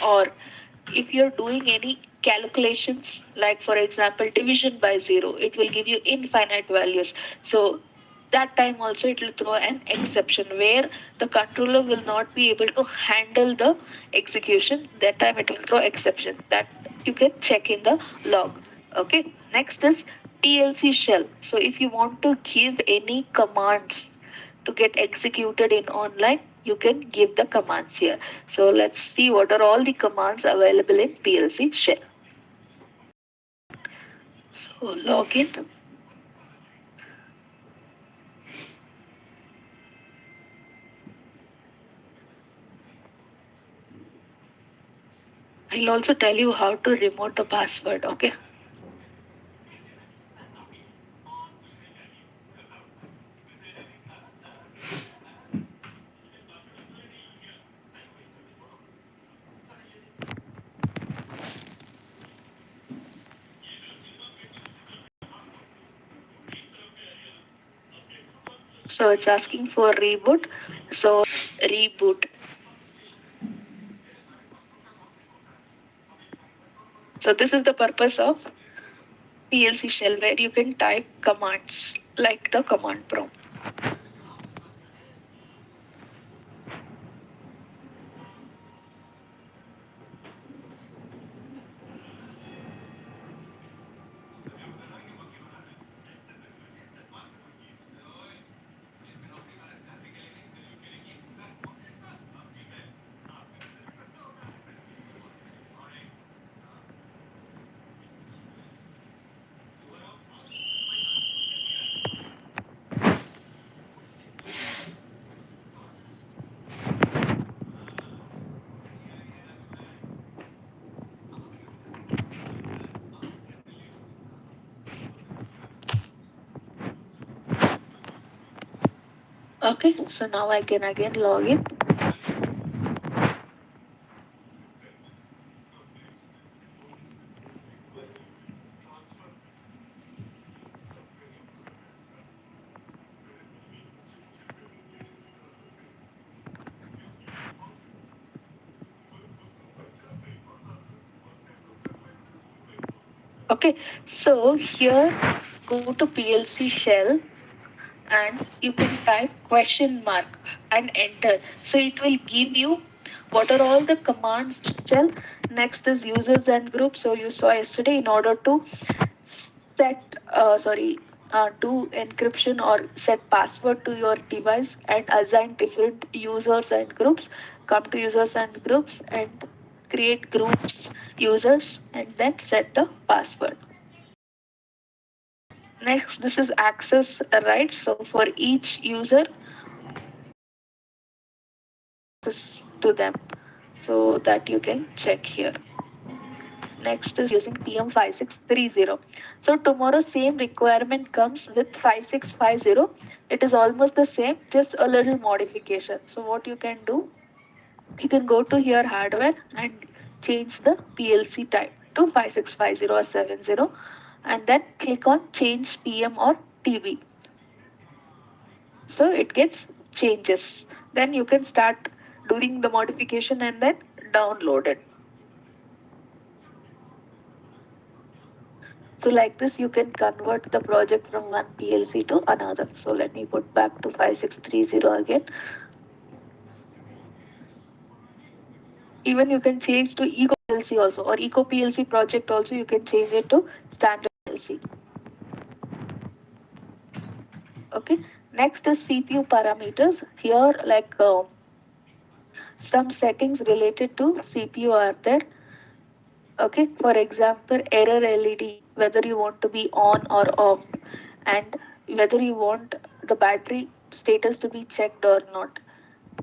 or if you're doing any calculations, like for example division by 0, it will give you infinite values. So that time also it will throw an exception where the controller will not be able to handle the execution. That time it will throw exception, that you can check in the log. Okay, next is PLC shell. So if you want to give any commands to get executed in online, you can give the commands here. So let's see what are all the commands available in PLC shell. So login. I'll also tell you how to remote the password, okay? So it's asking for reboot. So reboot. So this is the purpose of PLC shell, where you can type commands like the command prompt. Okay, so now I can again log in. Okay, so here go to PLC shell and you can type question mark and enter. So it will give you what are all the commands shell. Next is users and groups. So you saw yesterday, in order to set do encryption or set password to your device and assign different users and groups, come to users and groups and create groups users and then set the password. Next, this is access rights. So for each user, access to them, so that you can check here. Next is using PM5630. So tomorrow same requirement comes with 5650. It is almost the same, just a little modification. So what you can do, you can go to your hardware and change the PLC type to 5650 or 70, and then click on change PM or TB. So it gets changes. Then you can start doing the modification and then download it. So like this, you can convert the project from one PLC to another. So let me put back to 5630 again. Even you can change to Eco PLC also, or Eco PLC project also, you can change it to standard PLC. Okay. Next is CPU parameters. Here, like some settings related to CPU are there. Okay, for example, error LED, whether you want to be on or off, and whether you want the battery status to be checked or not.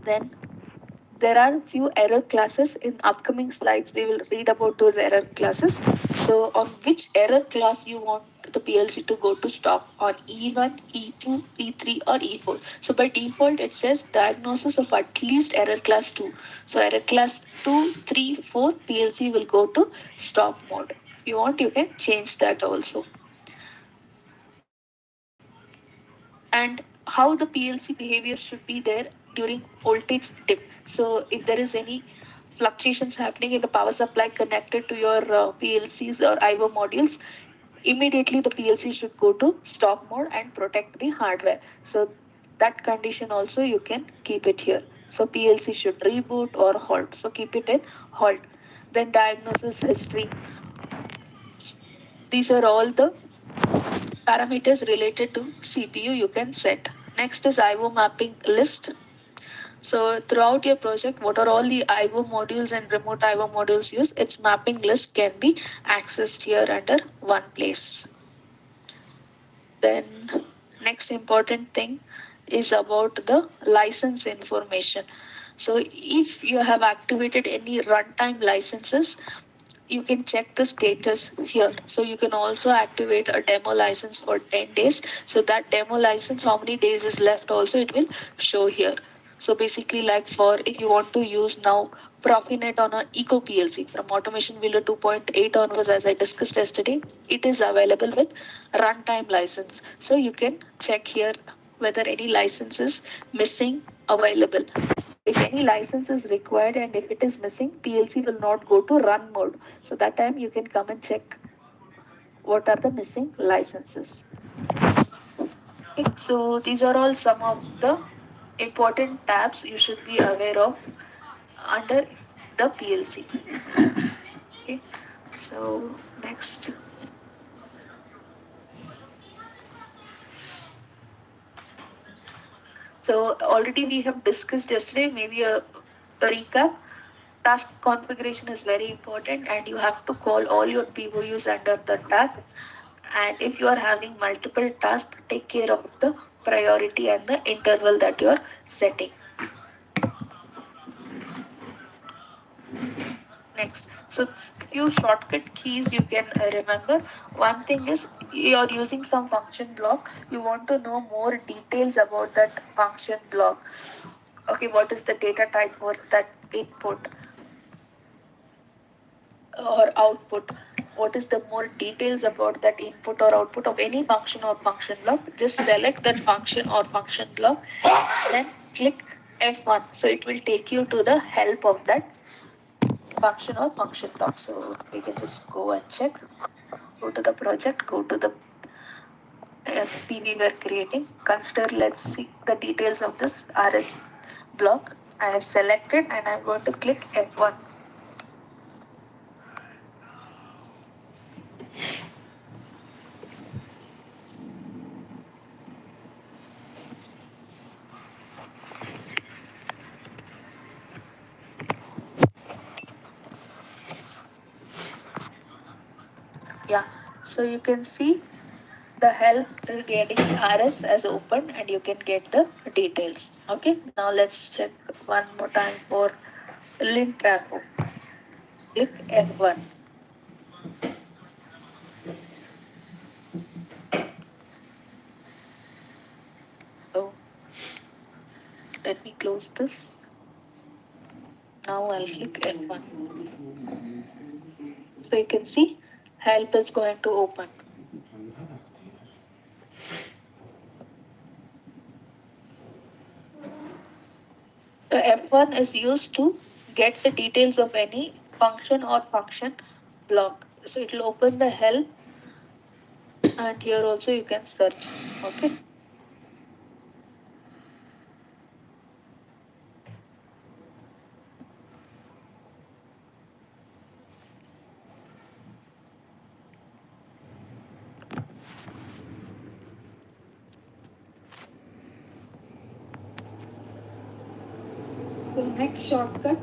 Then there are few error classes. In upcoming slides we will read about those error classes. So on which error class you want the PLC to go to stop, on E1, E2, E3 or E4. So by default it says diagnosis of at least error class 2. So error class 2, 3, 4, PLC will go to stop mode. If you want, you can change that also. And how the PLC behavior should be there during voltage dip. So if there is any fluctuations happening in the power supply connected to your PLCs or IO modules, immediately the PLC should go to stop mode and protect the hardware. So that condition also you can keep it here. So PLC should reboot or halt. So keep it in halt. Then diagnosis history. These are all the parameters related to CPU you can set. Next is IO mapping list. So throughout your project, what are all the IO modules and remote IO modules used? Its mapping list can be accessed here under one place. Then next important thing is about the license information. So if you have activated any runtime licenses, you can check the status here. So you can also activate a demo license for 10 days. So that demo license, how many days is left also, it will show here. So basically, like for if you want to use now Profinet on a Eco PLC from Automation Builder 2.8 onwards, as I discussed yesterday, it is available with runtime license. So you can check here whether any license is missing available. If any license is required and if it is missing, PLC will not go to run mode. So that time you can come and check what are the missing licenses. Okay, so these are all some of the important tabs you should be aware of under the PLC. Okay, so next. So already we have discussed yesterday, maybe a recap. Task configuration is very important and you have to call all your POUs under the task. And if you are having multiple tasks, take care of the priority and the interval that you are setting. Next, so few shortcut keys you can remember. One thing is you are using some function block. You want to know more details about that function block. Okay, what is the data type for that input or output? What is the more details about that input or output of any function or function block? Just select that function or function block, then click F1. So it will take you to the help of that function or function block. So we can just go and check. Go to the project, go to the FP we were creating. Consider, let's see the details of this RS block. I have selected and I'm going to click F1. Yeah, so you can see the help regarding RS as open and you can get the details. Okay, now let's check one more time for lint trafo. Click F1. So let me close this. Now I'll click F1. So you can see help is going to open. The F1 is used to get the details of any function or function block. So it will open the help and here also you can search. Okay. So next shortcut